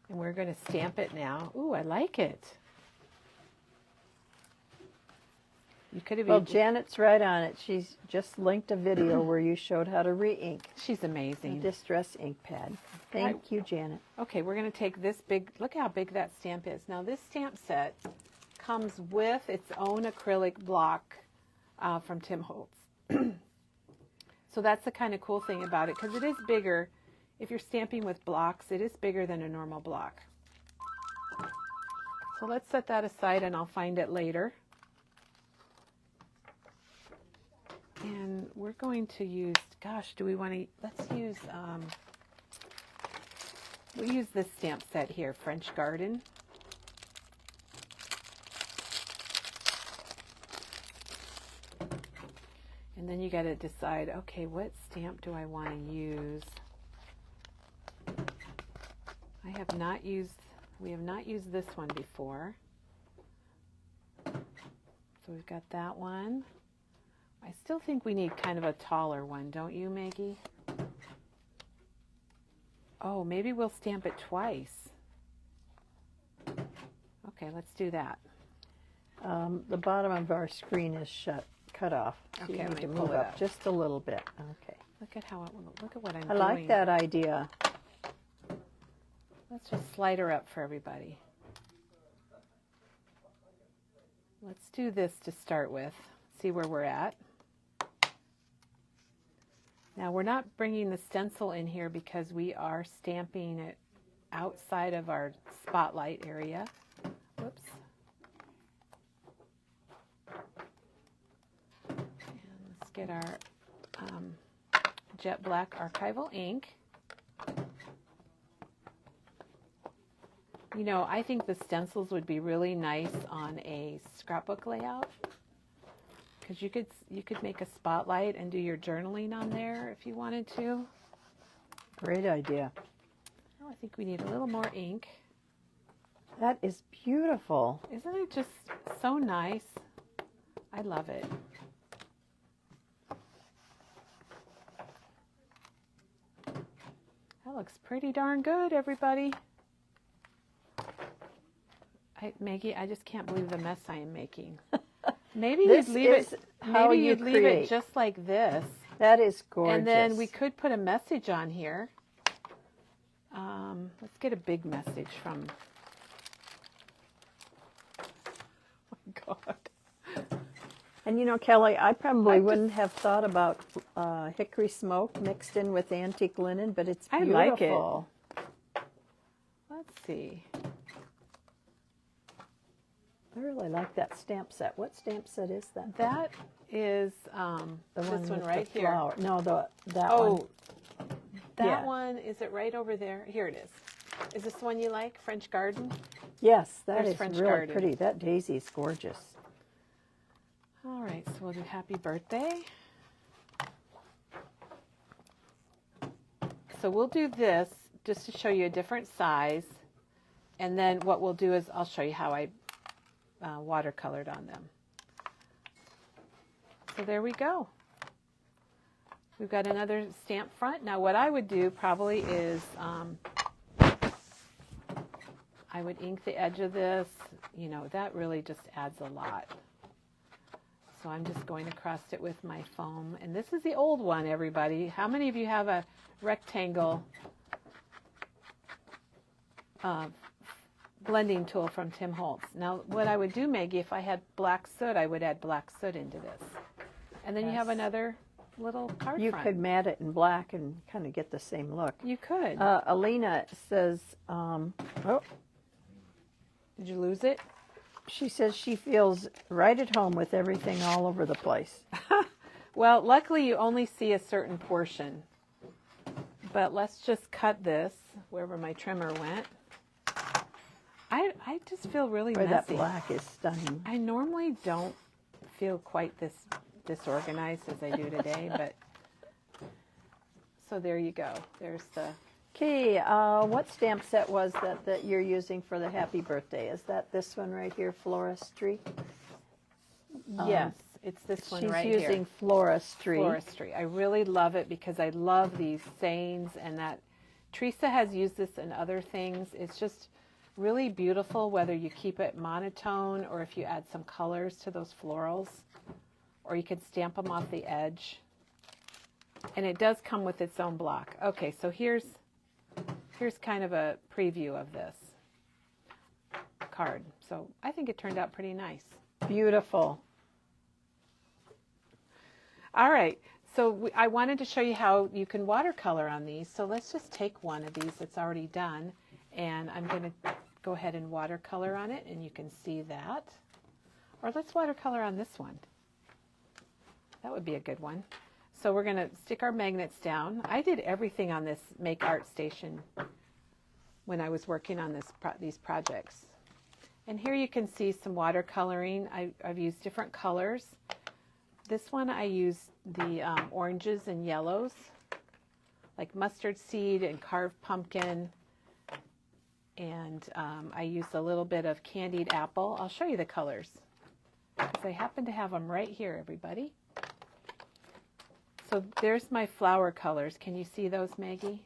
And we're going to stamp it now. Ooh, I like it. You could have
Well, Janet's right on it. She's just linked a video where you showed how to re-ink
She's
a
amazing.
distress ink pad. Thank you, Janet.
Okay, we're going to take this big, look how big that stamp is. Now this stamp set comes with its own acrylic block from Tim Holtz. So that's the kind of cool thing about it, because it is bigger. If you're stamping with blocks, it is bigger than a normal block. So let's set that aside and I'll find it later. And we're going to use, gosh, do we want to, let's use, we'll use this stamp set here, French Garden. And then you got to decide, okay, what stamp do I want to use? We have not used this one before. So we've got that one. I still think we need kind of a taller one, don't you, Maggie? Oh, maybe we'll stamp it twice. Okay, let's do that.
The bottom of our screen is cut off. So
Okay,
you
let
need
me
to
pull
move
it
up
up.
just a little bit. Okay.
Look at what I'm
I
doing.
like that idea.
Let's just slide her up for everybody. Let's do this to start with. See where we're at. Now we're not bringing the stencil in here because we are stamping it outside of our spotlight area. Whoops. And let's get our jet black archival ink. You know, I think the stencils would be really nice on a scrapbook layout, because you could make a spotlight and do your journaling on there if you wanted to.
Great idea.
Oh, I think we need a little more ink.
That is beautiful.
Isn't it just so nice? I love it. That looks pretty darn good, everybody. Maggie, I just can't believe the mess I am making. Maybe
This
you'd leave it.
is how
Maybe
you
you'd leave it
create.
just like this,
That is gorgeous.
and then we could put a message on here. Let's get a big message from. Oh my God.
And you know, Kelly, I probably wouldn't have thought about hickory smoke mixed in with antique linen, but it's
I
beautiful.
like it. Let's see.
I really like that stamp set. What stamp set is that?
That is
The
this one
with
right
the
here.
flower. No, that one.
Oh, that
Yeah.
one, is it right over there? Here it is. Is this one you like, French Garden?
Yes, that
There's
is
French
really
Garden.
pretty. That daisy is gorgeous.
All right, so we'll do happy birthday. So we'll do this just to show you a different size. And then what we'll do is I'll show you how I watercolored on them. So there we go. We've got another stamp front. Now what I would do probably is I would ink the edge of this. You know, that really just adds a lot. So I'm just going across it with my foam. And this is the old one, everybody. How many of you have a rectangle blending tool from Tim Holtz. Now, what I would do, Maggie, if I had black soot, I would add black soot into this. And then you have
Yes.
another little card
You
front.
could mat it in black and kind of get the same look.
You could.
Alina says,
Did you lose it?
she says she feels right at home with everything all over the place.
Well, luckily you only see a certain portion. But let's just cut this wherever my trimmer went. I just feel really
Boy, that
messy.
black is stunning.
I normally don't feel quite this disorganized as I do today, but so there you go. There's the
Okay, what stamp set was that you're using for the happy birthday? Is that this one right here, Floristry?
yes, it's this one right
She's using
here.
Floristry.
Floristry. I really love it because I love these sayings, and that Teresa has used this in other things. It's just really beautiful whether you keep it monotone or if you add some colors to those florals, or you can stamp them off the edge. And it does come with its own block. Okay, so here's kind of a preview of this card. So I think it turned out pretty nice.
Beautiful.
All right, so I wanted to show you how you can watercolor on these. So let's just take one of these that's already done, and I'm going to go ahead and watercolor on it, and you can see that. Or let's watercolor on this one. That would be a good one. So we're going to stick our magnets down. I did everything on this Make Art Station when I was working on these projects. And here you can see some watercoloring. I've used different colors. This one I used the oranges and yellows, like mustard seed and carved pumpkin. And I used a little bit of candied apple. I'll show you the colors, because I happen to have them right here, everybody. So there's my flower colors. Can you see those, Maggie?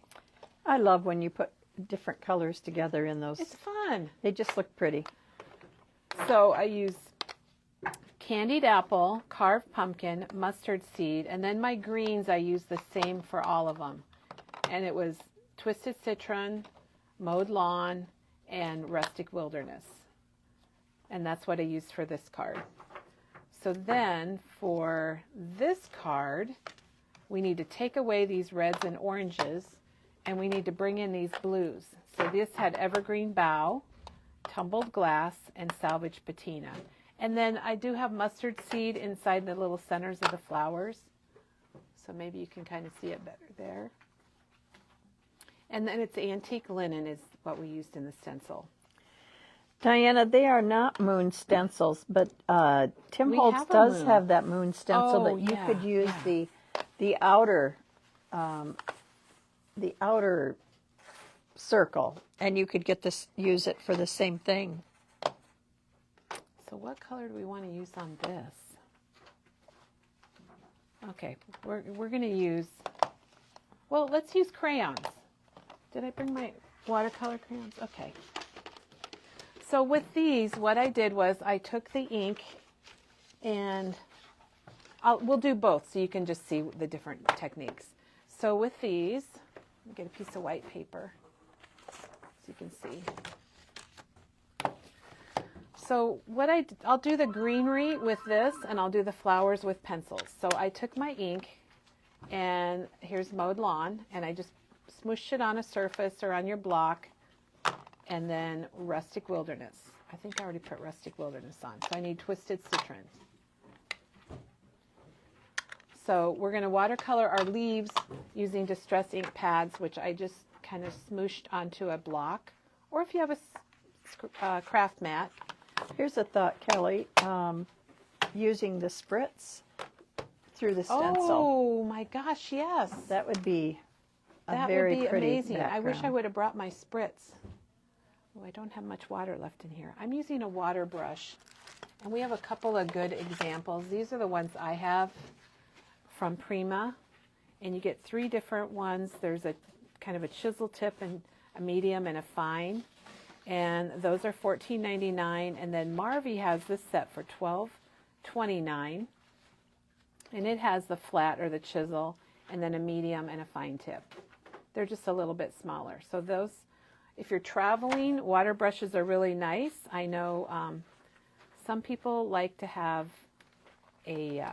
I love when you put different colors together in those.
It's fun.
They just look pretty.
So I use candied apple, carved pumpkin, mustard seed, and then my greens I use the same for all of them. And it was twisted citron, mowed lawn, and rustic wilderness. And that's what I used for this card. So then for this card, we need to take away these reds and oranges, and we need to bring in these blues. So this had evergreen bough, tumbled glass, and salvage patina. And then I do have mustard seed inside the little centers of the flowers. So maybe you can kind of see it better there. And then it's antique linen is what we used in the stencil.
Diana, they are not moon stencils, but Tim
We
Holtz
have a
does
moon.
have that moon stencil
Oh,
that you
yeah,
could use
yeah.
the outer circle, and you could use it for the same thing.
So what color do we want to use on this? Okay, we're going to use, well, let's use crayons. Did I bring my watercolor crayons? Okay. So with these, what I did was I took the ink, and we'll do both so you can just see the different techniques. So with these, let me get a piece of white paper so you can see. So what I'll do the greenery with this, and I'll do the flowers with pencils. So I took my ink, and here's mowed lawn, and I just smooshed it on a surface or on your block, and then rustic wilderness. I think I already put rustic wilderness on, so I need twisted citron. So we're going to watercolor our leaves using distress ink pads, which I just kind of smooshed onto a block, or if you have a craft mat.
Here's a thought, Kelly. Using the spritz through the stencil.
Oh my gosh, yes.
That would be
That
very
would be
pretty
amazing. I wish I
background.
would have brought my spritz. Oh, I don't have much water left in here. I'm using a water brush, and we have a couple of good examples. These are the ones I have from Prima, and you get 3 different ones. There's a kind of a chisel tip, and a medium, and a fine, and those are $14.99. And then Marvy has this set for $12.29, and it has the flat or the chisel, and then a medium and a fine tip. They're just a little bit smaller. So those, If you're traveling, water brushes are really nice. I know some people like to have a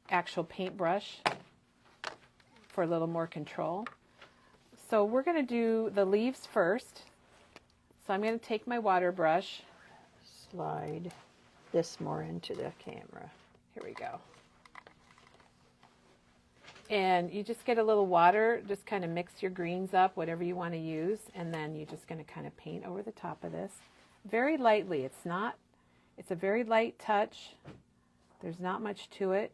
actual paintbrush for a little more control. So we're going to do the leaves first. So I'm going to take my water brush.
Slide this more into the camera.
Here we go. And you just get a little water, just kind of mix your greens up, whatever you want to use, and then you're just going to kind of paint over the top of this. Very lightly. It's a very light touch. There's not much to it.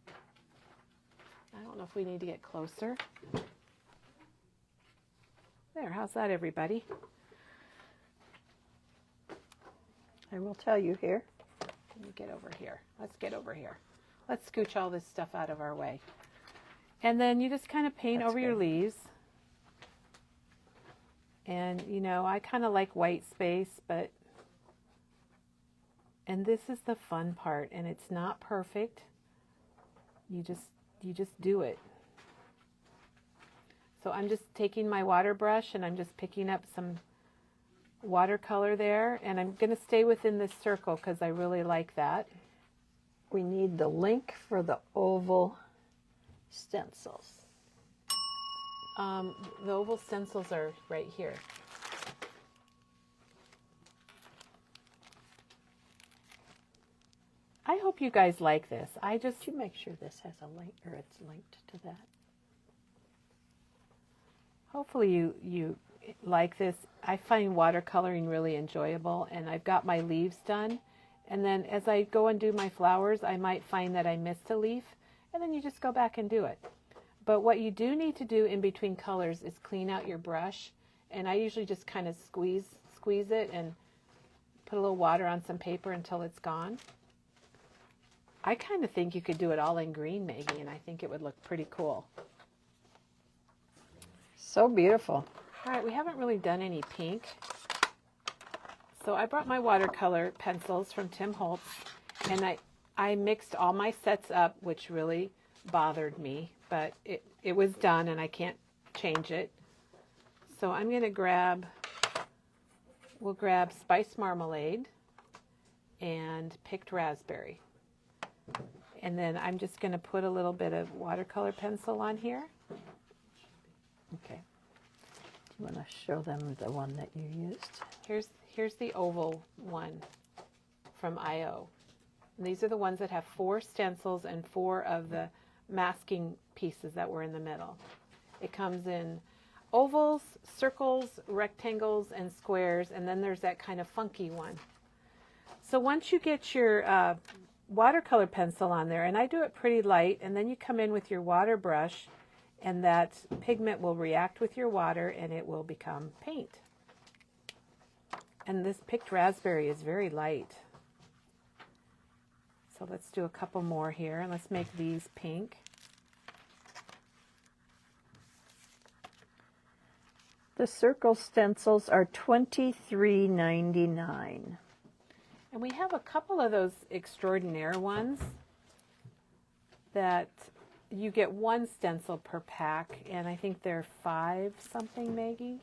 I don't know if we need to get closer. There, how's that, everybody?
I will tell you here.
Let me get over here. Let's get over here. Let's scooch all this stuff out of our way. And then you just kind of paint over your leaves. And, you know, I kind of like white space, and this is the fun part, and it's not perfect. You just do it. So I'm just taking my water brush and I'm just picking up some watercolor there, and I'm going to stay within this circle because I really like that.
We need the link for the oval stencils.
The oval stencils are right here. I hope you guys like this.
Did you make sure this has a link, or it's linked to that?
Hopefully you like this. I find watercoloring really enjoyable, and I've got my leaves done. And then as I go and do my flowers, I might find that I missed a leaf, and then you just go back and do it. But what you do need to do in between colors is clean out your brush, and I usually just kind of squeeze it and put a little water on some paper until it's gone. I kind of think you could do it all in green, Maggie, and I think it would look pretty cool.
So beautiful.
All right, we haven't really done any pink. So I brought my watercolor pencils from Tim Holtz, and I mixed all my sets up, which really bothered me, but it was done and I can't change it. So I'm going to we'll grab Spice Marmalade and picked raspberry. And then I'm just going to put a little bit of watercolor pencil on here.
Okay. Do you want to show them the one that you used?
Here's the oval one from I.O. And these are the ones that have 4 stencils and 4 of the masking pieces that were in the middle. It comes in ovals, circles, rectangles, and squares, and then there's that kind of funky one. So once you get your watercolor pencil on there, and I do it pretty light, and then you come in with your water brush, and that pigment will react with your water and it will become paint. And this picked raspberry is very light. So let's do a couple more here, and let's make these pink.
The circle stencils are $23.99.
And we have a couple of those extraordinaire ones that you get 1 stencil per pack, and I think they're 5 something, Maggie.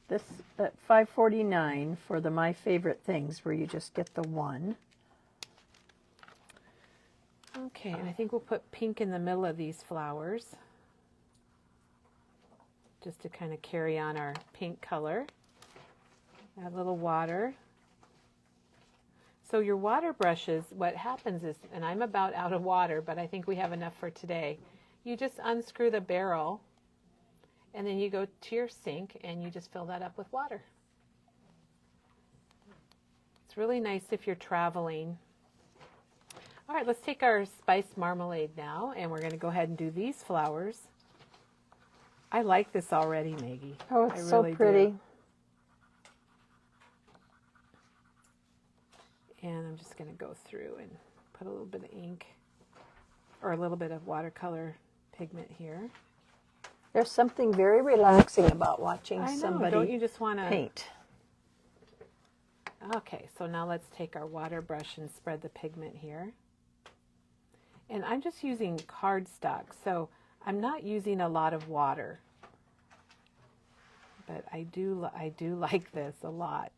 This at $5.49 for the My Favorite Things, where you just get the 1.
Okay, and I think we'll put pink in the middle of these flowers, just to kind of carry on our pink color. Add a little water. So your water brushes, what happens is, and I'm about out of water, but I think we have enough for today. You just unscrew the barrel, and then you go to your sink and you just fill that up with water. It's really nice if you're traveling. All right, let's take our Spice Marmalade now, and we're going to go ahead and do these flowers. I like this already, Maggie.
Oh, it's
I
so
really
pretty.
do. And I'm just going to go through and put a little bit of ink or a little bit of watercolor pigment here.
There's something very relaxing about watching
I know,
somebody
don't you just want to
paint.
Okay, so now let's take our water brush and spread the pigment here. And I'm just using cardstock, so I'm not using a lot of water. but I do like this a lot.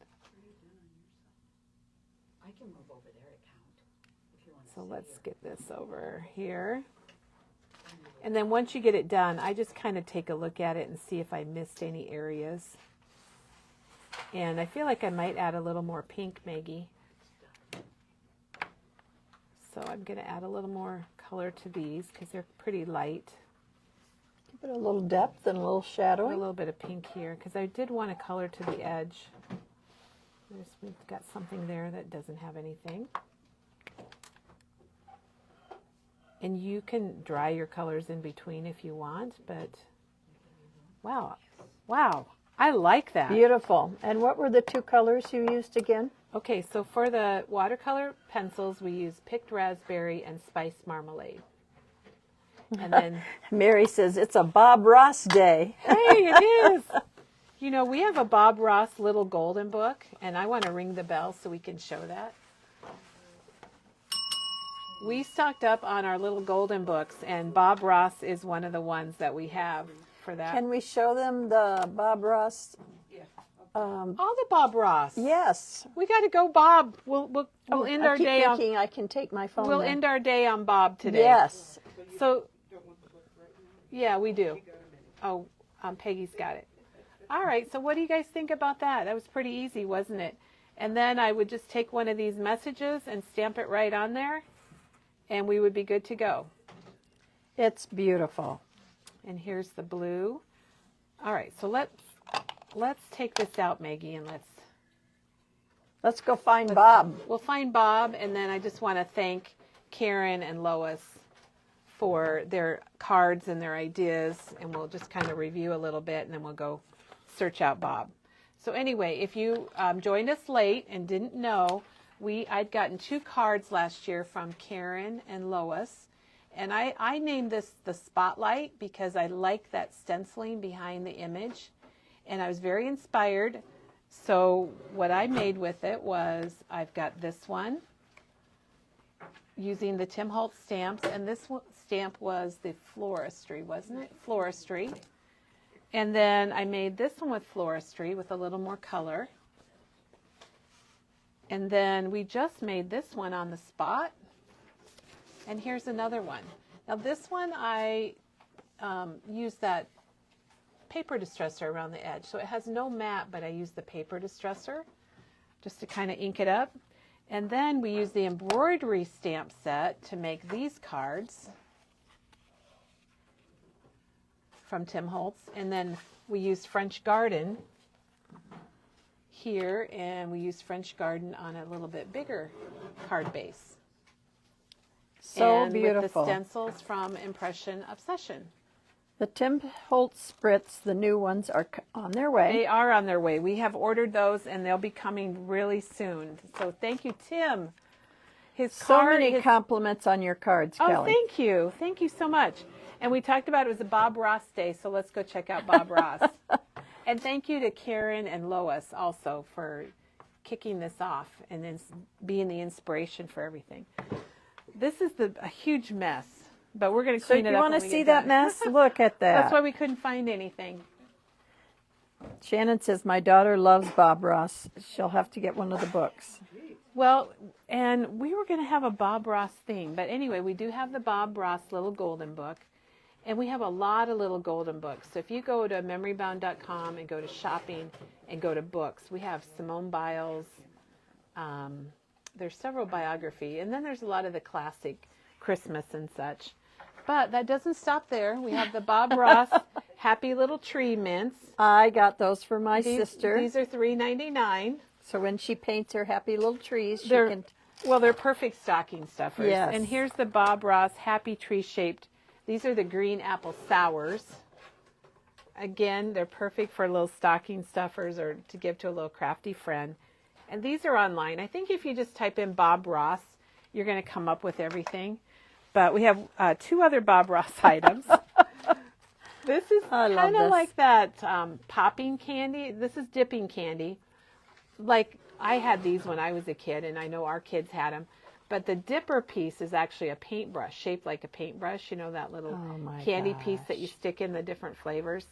I can move over there to count if you want to.
So let's get this over here. And then once you get it done, I just kind of take a look at it and see if I missed any areas. And I feel like I might add a little more pink, Maggie. So I'm going to add a little more color to these because they're pretty light.
Give it a little depth and a little
A
shadowing.
little bit of pink here because I did want a color to the edge. We've got something there that doesn't have anything. And you can dry your colors in between if you want, but wow, I like that.
Beautiful. And what were the two colors you used again?
Okay, so for the watercolor pencils, we use picked raspberry and spiced marmalade. And then,
Mary says it's a Bob Ross day.
hey, it is. You know, we have a Bob Ross little golden book, and I want to ring the bell so we can show that. We stocked up on our little golden books, and Bob Ross is one of the ones that we have for that.
Can we show them the Bob Ross?
All the Bob Ross.
Yes.
We got to go, Bob. We'll end our
I keep
day on.
thinking I can take my phone.
We'll
there.
end our day on Bob today.
Yes.
So, yeah, we do. Oh, Peggy's got it. All right. So, what do you guys think about that? That was pretty easy, wasn't it? And then I would just take one of these messages and stamp it right on there, and we would be good to go.
It's beautiful.
And here's the blue. All right. So let's take this out, Maggie, and
Let's go find Bob.
we'll find Bob, and then I just want to thank Karen and Lois for their cards and their ideas, and we'll just kind of review a little bit, and then we'll go search out Bob. So anyway, if you joined us late and didn't know, I'd gotten 2 cards last year from Karen and Lois, and I named this the Spotlight because I like that stenciling behind the image, and I was very inspired. So what I made with it was I've got this one using the Tim Holtz stamps, and this stamp was the floristry, wasn't it? Floristry. And then I made this one with floristry with a little more color. And then we just made this one on the spot. And here's another one. Now this one I used that paper distresser around the edge. So it has no mat, but I used the paper distresser just to kind of ink it up. And then we used the embroidery stamp set to make these cards from Tim Holtz. And then we used French Garden here, and we used French Garden on a little bit bigger card base.
So
and
beautiful.
with the stencils from Impression Obsession.
The Tim Holtz Spritz, the new ones, are on their way.
They are on their way. We have ordered those, and they'll be coming really soon. So thank you, Tim.
So many compliments on your cards,
Oh,
Kelly.
thank you. Thank you so much. And we talked about it was a Bob Ross day, so let's go check out Bob Ross. And thank you to Karen and Lois also for kicking this off and then being the inspiration for everything. This is a huge mess, but we're going to
So
clean it
you
up.
want to
when we
see
get
that
done.
mess? Look at that.
That's why we couldn't find anything.
Shannon says, my daughter loves Bob Ross. She'll have to get one of the books.
Well, and we were going to have a Bob Ross theme, but anyway, we do have the Bob Ross little golden book, and we have a lot of little golden books. So if you go to memorybound.com and go to shopping and go to books, we have Simone Biles. There's several biography, and then there's a lot of the classic Christmas and such. But that doesn't stop there. We have the Bob Ross Happy Little Tree Mints.
I got those for my sister.
These are $3.99.
So when she paints her happy little trees, she
They're,
can...
well, they're perfect stocking stuffers.
Yes.
And here's the Bob Ross Happy Tree Shaped. These are the green apple sours. Again, they're perfect for little stocking stuffers or to give to a little crafty friend. And these are online. I think if you just type in Bob Ross, you're going to come up with everything. But we have 2 other Bob Ross items. This is kind of like that popping candy. This is dipping candy. Like I had these when I was a kid, and I know our kids had them. But the dipper piece is actually a paintbrush, shaped like a paintbrush. You know, that little candy piece that you stick in the different flavors.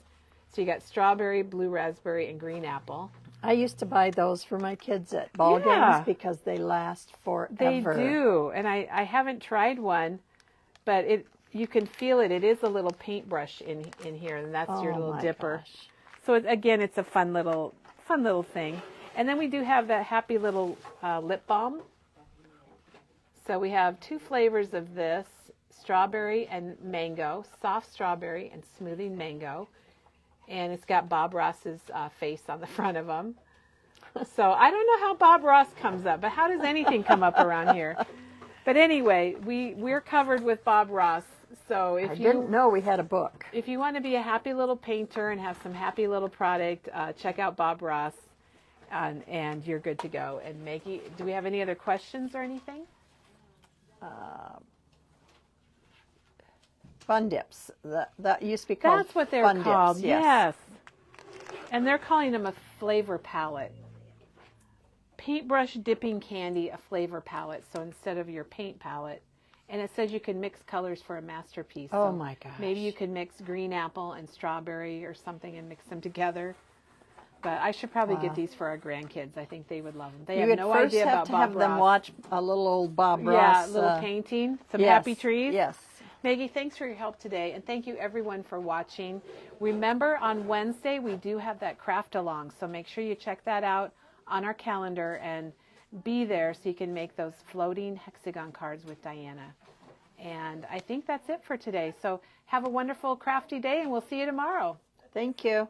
So you got strawberry, blue raspberry, and green apple.
I used to buy those for my kids at ball
Yeah.
games because they last forever.
They do, and I haven't tried one, but you can feel it. It is a little paintbrush in here, and that's your little
my
dipper.
gosh.
So again, it's a fun little thing. And then we do have that happy little lip balm. So we have 2 flavors of this, strawberry and mango, soft strawberry and smoothing mango. And it's got Bob Ross's face on the front of them. So I don't know how Bob Ross comes up, but how does anything come up around here? But anyway, we're covered with Bob Ross. So
I didn't know we had a book.
if you want to be a happy little painter and have some happy little product, check out Bob Ross, and you're good to go. And Maggie, do we have any other questions or anything?
Fun dips. That used to be called
That's what they're
fun
called.
Dips,
Yes. And they're calling them a flavor palette. Paintbrush dipping candy, a flavor palette. So instead of your paint palette, and it says you can mix colors for a masterpiece.
Oh
So
my gosh.
maybe you could mix green apple and strawberry or something and mix them together. But I should probably get these for our grandkids. I think they would love them. They
You
have
would
no
first
idea
have
about
to
Bob
have them
Ross.
watch a little old Bob
Yeah,
Ross.
a little painting, some
yes,
happy trees.
Yes.
Maggie, thanks for your help today, and thank you everyone for watching. Remember, on Wednesday, we do have that craft along, so make sure you check that out on our calendar and be there so you can make those floating hexagon cards with Diana. And I think that's it for today. So have a wonderful crafty day, and we'll see you tomorrow.
Thank you.